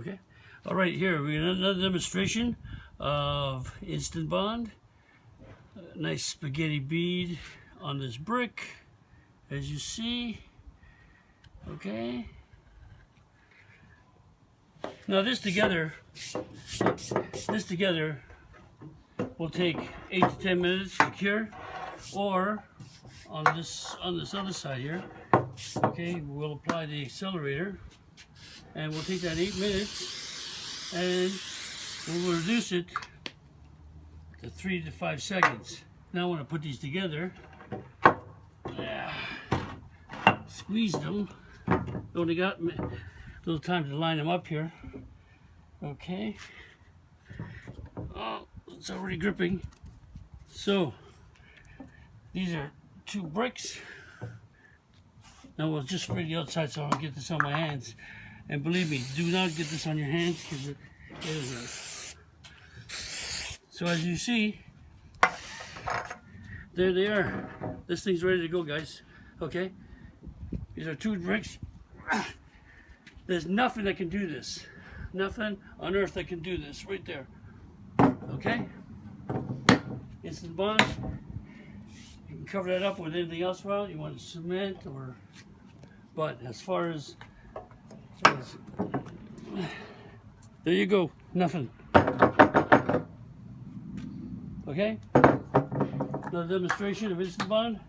Okay. All right, here we got another demonstration of Instantbond. Nice spaghetti bead on this brick, as you see. Okay. Now this together will take 8 to 10 minutes to cure, or on this other side here, okay, we'll apply the accelerator, and we'll take that 8 minutes, and we'll reduce it to 3 to 5 seconds. Now when I put these together, squeeze them. Only got a little time to line them up here. Okay. Oh, it's already gripping. So these are 2 bricks. Now we'll just spray the outside so I don't get this on my hands. And believe me, do not get this on your hands because it is. So as you see, there they are. This thing's ready to go, guys. Okay. These are 2 bricks. There's nothing that can do this. Nothing on earth that can do this right there. Okay? Instantbond. You can cover that up with anything else around. You want cement or... But as far as there you go. Nothing. Okay? Another demonstration of Instantbond.